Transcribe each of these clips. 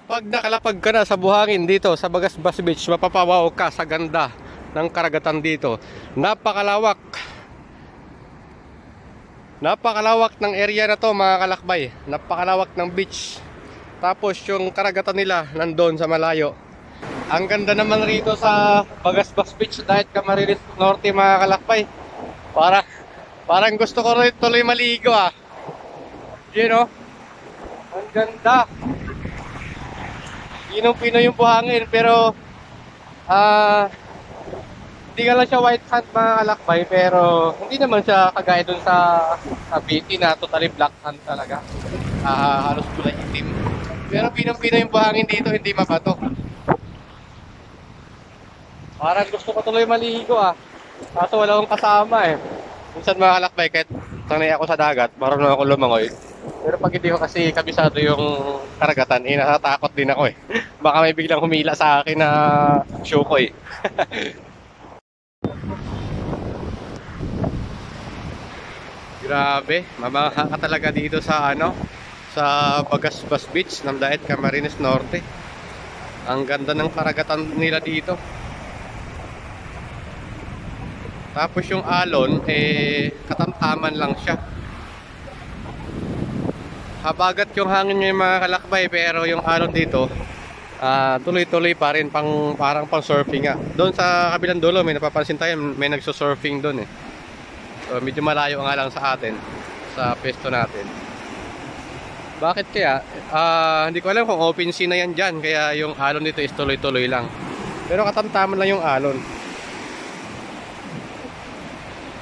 Pag nakalapag ka na sa buhangin dito sa Bagasbas Beach, mapapawaw ka sa ganda ng karagatan dito. Napakalawak. Napakalawak ng area na to mga kalakbay. Napakalawak ng beach. Tapos yung karagatan nila nandoon sa malayo. Ang ganda naman rito sa Bagasbas Beach dahil Camarines Norte mga kalakbay. Parang gusto ko rin tuloy maligo ah. You know? Ang ganda. Pinong-pino yung buhangin pero hindi ka lang siya white sand mga kalakbay, pero hindi naman siya kagaya dun sa BT na totally black sand talaga. Halos kulay itim. Pero pinong-pino yung buhangin dito, hindi mabato. Parang gusto ko tuloy maligo ah. Kaso wala akong kasama eh. Minsan mga kalakbay, kahit sanay ako sa dagat, marunong ako lumangoy. Pero pag hindi ko kasi kabisado yung karagatan, natatakot din ako eh. Baka may biglang humila sa akin na show ko eh. Grabe, mamaha ka talaga dito sa sa Bagasbas Beach ng Daet Camarines Norte. Ang ganda ng karagatan nila dito. Tapos yung alon katamtaman lang siya. Habagat yung hangin niya mga kalakbay, pero yung alon dito tuloy-tuloy pa rin, parang pang surfing nga. Doon sa kabilang dulo may napapansin tayo, may nagso-surfing doon eh. So medyo malayo nga lang sa atin, sa pesto natin. Bakit kaya? Hindi ko alam kung open sea na yan dyan, kaya yung alon dito is tuloy-tuloy lang. Pero katamtaman lang yung alon.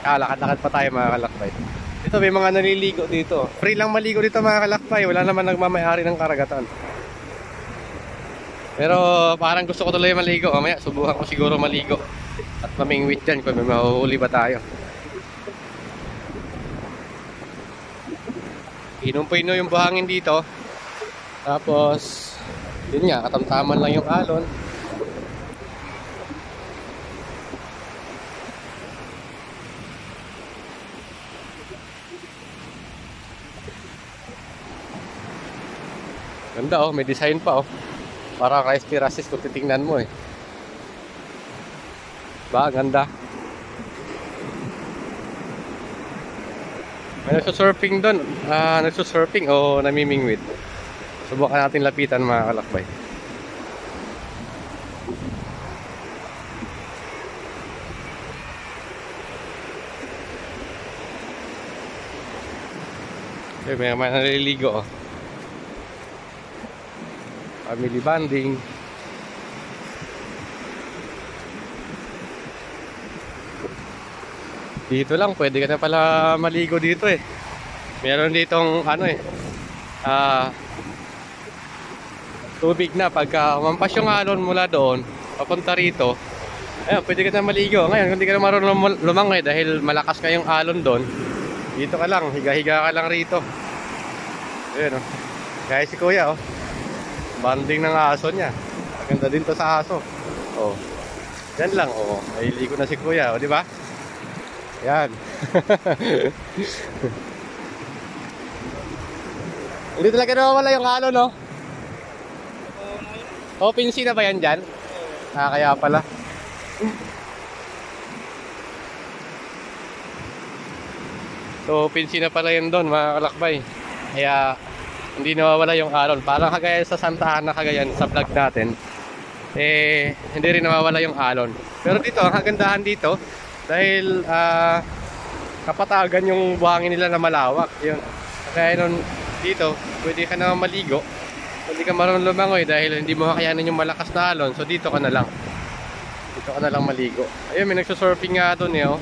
Lakad-lakad pa tayo mga kalakbay. Ito may mga naliligo dito. Free lang maligo dito mga kalakbay. Wala naman nagmamayari ng karagatan. Pero parang gusto ko tuloy maligo. Mamaya subukan ko siguro maligo at mamingwit dyan kung may mahuhuli ba tayo. Inom-pino yung buhangin dito. Tapos yun nga, katamtaman lang yung alon. Ganda oh, may design pa oh. Para rice terraces kung titingnan mo eh. Ba, ganda. May nagsusurfing doon. Nagsusurfing o namimingwit. Subukan natin lapitan mga kalakbay. May naliligo oh. Family bonding. Dito lang, pwede ka na pala maligo dito eh. Meron ditong tubig na pagka umampas yung alon mula doon papunta rito. Ayun, pwede ka na maligo. Ngayon, kung hindi ka na marunong lumangoy dahil malakas ka yung alon doon, dito ka lang, higa-higa ka lang rito. Ayun oh. Kaya si kuya oh. Banding ng aso niya. Maganda din to sa aso. Oh. Yan lang oh. Nahiligo na si kuya, oh, di ba? Yan. Hindi talaga nawawala yung alon, no? Open sea na ba yan dyan? Kaya pala. So, open sea na pala yan doon, mga kalakbay. Kaya hindi nawawala yung alon. Parang kagaya sa Santa Ana, kagaya sa vlog natin, hindi rin nawawala yung alon. Pero dito, ang kagandahan dito, dahil kapatagan yung buhangin nila na malawak. Yun. Kaya nun dito, pwede ka na maligo. Hindi ka marunong lumangoy dahil hindi mo kakayanin yung malakas na alon. So dito ka na lang. Dito ka na lang maligo. Ayun, may nagsusurfing nga doon eh oh.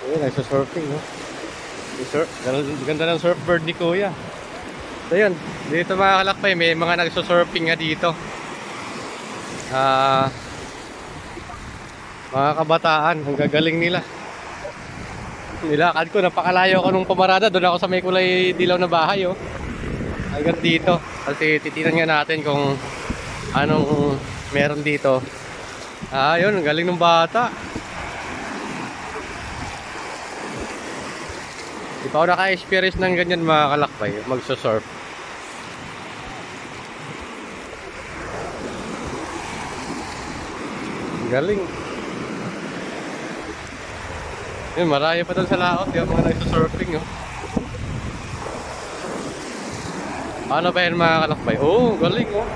Ayun, nagsusurfing no. Ganda ng surfboard ni kuya. So yun, dito mga kalakbay, may mga nagsusurfing nga dito. Mga kabataan, ang gagaling nila. Nilakad ko, napakalayo ko nung pumarada. Doon ako sa may kulay dilaw na bahay oh. hanggang dito. Kasi titinan nga natin kung anong meron dito. Ah, yun, ang galing ng bata. Di pa ako naka-experience ng ganyan mga kalakbay, magsusurf. Ang galing. Yun, marami pa doon sa laot, yung mga nagsusurfing. Oh. Paano ba yan mga kalakbay? Oh, galing oh.